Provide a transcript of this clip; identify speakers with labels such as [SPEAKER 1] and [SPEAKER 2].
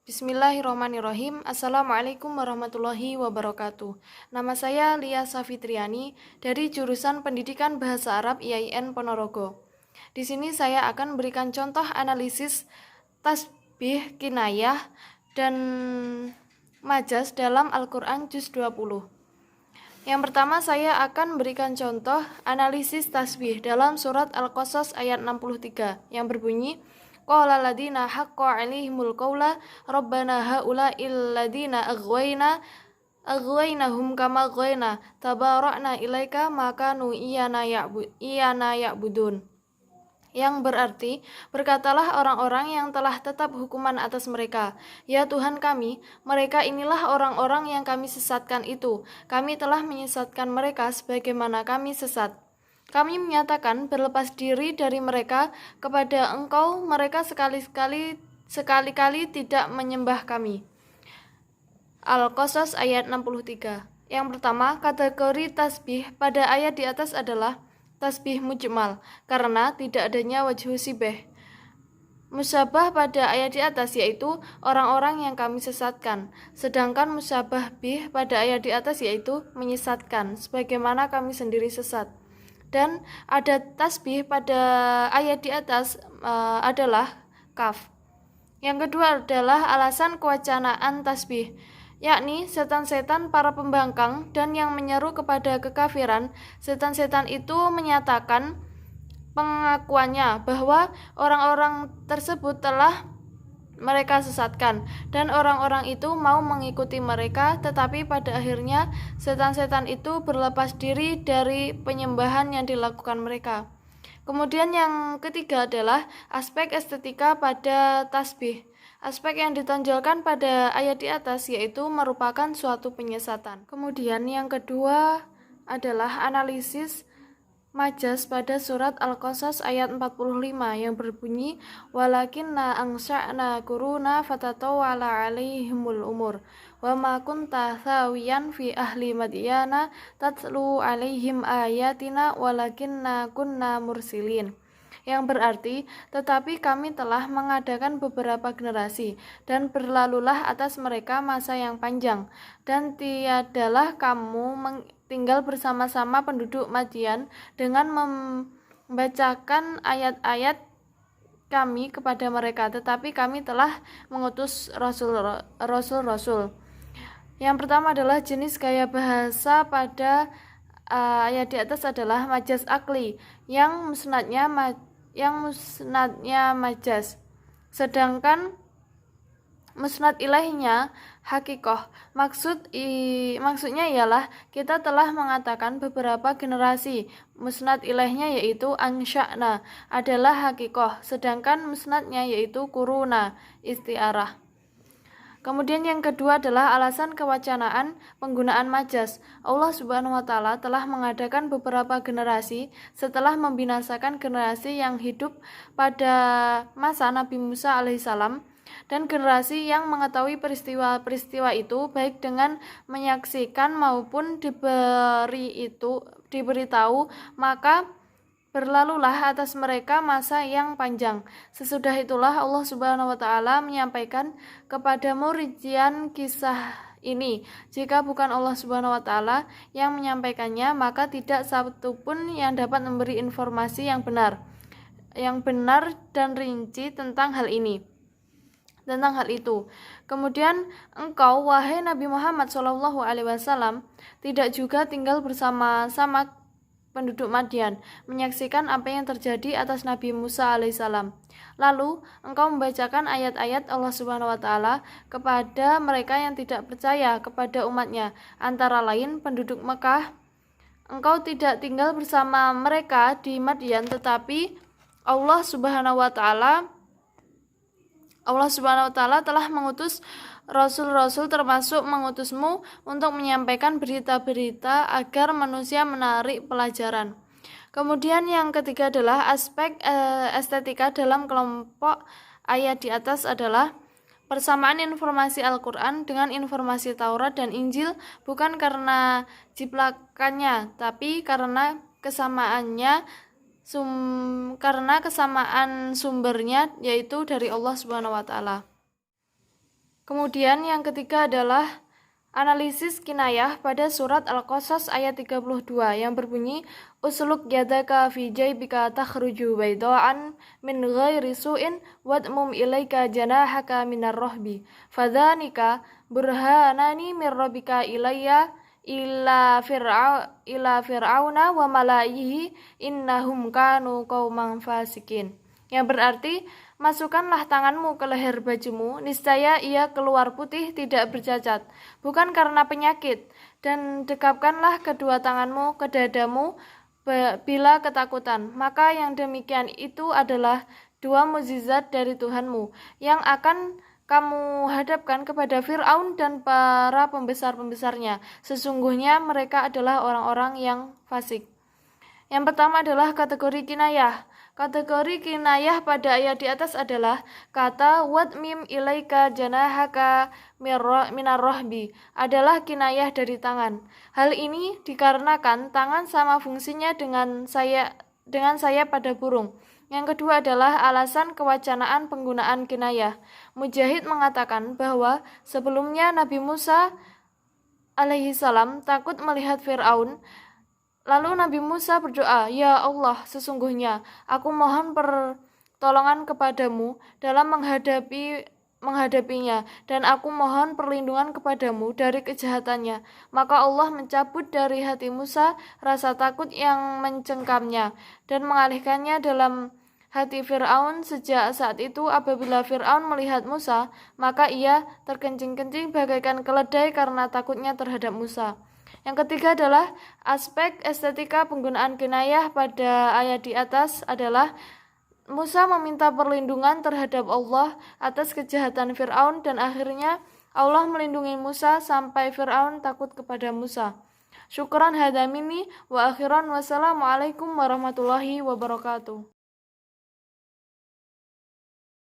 [SPEAKER 1] Bismillahirrahmanirrahim. Assalamualaikum warahmatullahi wabarakatuh. Nama saya Lia Safitriani dari jurusan Pendidikan Bahasa Arab IAIN Ponorogo. Di sini saya akan berikan contoh analisis tasbih, kinayah, dan majas dalam Al-Quran Juz 20. Yang pertama saya akan berikan contoh analisis tasbih dalam surat Al-Qasas ayat 63 yang berbunyi Qala ladina haqqa alaihimul qawla rabbana haula'il ladina aghwaynahum kama aghwayna tabarakna ilaika makanu iyana ya'budun. Yang berarti, berkatalah orang-orang yang telah tetap hukuman atas mereka, ya Tuhan kami, mereka inilah orang-orang yang kami sesatkan itu. Kami telah menyesatkan mereka sebagaimana kami sesat. Kami menyatakan berlepas diri dari mereka kepada Engkau, mereka sekali-kali tidak menyembah kami. Al-Qasas ayat 63. Yang pertama, kategori tasbih pada ayat di atas adalah tasbih mujmal, karena tidak adanya wajhu sibah. Musyabah pada ayat di atas yaitu orang-orang yang kami sesatkan, sedangkan musyabah bih pada ayat di atas yaitu menyesatkan, sebagaimana kami sendiri sesat. Dan ada tasbih pada ayat di atas adalah kaf. Yang kedua adalah alasan kewacanaan tasbih, yakni setan-setan para pembangkang dan yang menyeru kepada kekafiran. Setan-setan itu menyatakan pengakuannya bahwa orang-orang tersebut telah mereka sesatkan dan orang-orang itu mau mengikuti mereka, tetapi pada akhirnya setan-setan itu berlepas diri dari penyembahan yang dilakukan mereka. Kemudian yang ketiga adalah aspek estetika pada tasbih. Aspek yang ditonjolkan pada ayat di atas yaitu merupakan suatu penyesatan. Kemudian yang kedua adalah analisis majas pada surat Al-Qasas ayat 45 yang berbunyi walakinna angsha'na quruna fatatawala alaihimul umur wa ma kunta thawiyan fi ahli madyana tatlu alaihim ayatina walakinna kunna mursilin, yang berarti tetapi kami telah mengadakan beberapa generasi dan berlalulah atas mereka masa yang panjang dan tiadalah kamu tinggal bersama-sama penduduk Madian dengan membacakan ayat-ayat kami kepada mereka, tetapi kami telah mengutus rasul-rasul. Yang pertama adalah jenis gaya bahasa pada ayat di atas adalah majas akli yang musnadnya majas, sedangkan musnad ilaihinya hakikoh. Maksudnya ialah kita telah mengatakan beberapa generasi. Musnad ilaihnya yaitu ansya'na adalah hakikoh, sedangkan musnadnya yaitu kuruna istiarah. Kemudian yang kedua adalah alasan kewacanaan penggunaan majas. Allah Subhanahu wa taala telah mengadakan beberapa generasi setelah membinasakan generasi yang hidup pada masa Nabi Musa alaihissalam, dan generasi yang mengetahui peristiwa-peristiwa itu baik dengan menyaksikan maupun diberitahu, maka berlalulah atas mereka masa yang panjang. Sesudah itulah Allah Subhanahu wa taala menyampaikan kepadamu rincian kisah ini. Jika bukan Allah Subhanahu wa taala yang menyampaikannya, maka tidak satu pun yang dapat memberi informasi yang benar dan rinci tentang hal itu. Kemudian engkau wahai Nabi Muhammad SAW tidak juga tinggal bersama-sama penduduk Madian menyaksikan apa yang terjadi atas Nabi Musa alaihissalam. Lalu engkau membacakan ayat-ayat Allah Subhanahu wa taala kepada mereka yang tidak percaya kepada umatnya, antara lain penduduk Mekah. Engkau tidak tinggal bersama mereka di Madian, tetapi Allah Subhanahu wa taala telah mengutus rasul-rasul, termasuk mengutusmu untuk menyampaikan berita-berita agar manusia menarik pelajaran. Kemudian yang ketiga adalah aspek estetika dalam kelompok ayat di atas adalah persamaan informasi Al-Quran dengan informasi Taurat dan Injil, bukan karena jiplakannya, tapi karena kesamaan sumbernya, yaitu dari Allah Subhanahu wa taala. Kemudian yang ketiga adalah analisis kinayah pada surat Al-Qasas ayat 32 yang berbunyi usluk yadaka fi jaybika takhruju bayda'an min ghairi su'in wadmum ilaika janahaka minar rahbi fadhanika burhanani min rabbika ilayya ila fir'auna wa malaihi innahum kanu qauman fasikin. Yang berarti, masukkanlah tanganmu ke leher bajumu, niscaya ia keluar putih tidak bercacat, bukan karena penyakit, dan dekapkanlah kedua tanganmu ke dadamu bila ketakutan. Maka yang demikian itu adalah dua mukjizat dari Tuhanmu, yang akan kamu hadapkan kepada Fir'aun dan para pembesar-pembesarnya. Sesungguhnya mereka adalah orang-orang yang fasik. Yang pertama adalah kategori kinayah. Kategori kinayah pada ayat di atas adalah kata wadmim ilaika janahaka minar rohbi adalah kinayah dari tangan. Hal ini dikarenakan tangan sama fungsinya dengan saya pada burung. Yang kedua adalah alasan kewacanaan penggunaan kinayah. Mujahid mengatakan bahwa sebelumnya Nabi Musa alaihissalam takut melihat Fir'aun. Lalu Nabi Musa berdoa, "Ya Allah, sesungguhnya aku mohon pertolongan kepadamu dalam menghadapinya, dan aku mohon perlindungan kepadamu dari kejahatannya." Maka Allah mencabut dari hati Musa rasa takut yang mencengkamnya dan mengalihkannya dalam hati Fir'aun. Sejak saat itu apabila Fir'aun melihat Musa, maka ia terkencing-kencing bagaikan keledai karena takutnya terhadap Musa. Yang ketiga adalah aspek estetika penggunaan kinayah pada ayat di atas adalah Musa meminta perlindungan terhadap Allah atas kejahatan Fir'aun dan akhirnya Allah melindungi Musa sampai Fir'aun takut kepada Musa. Syukran hadamini wa akhiran wassalamualaikum warahmatullahi wabarakatuh.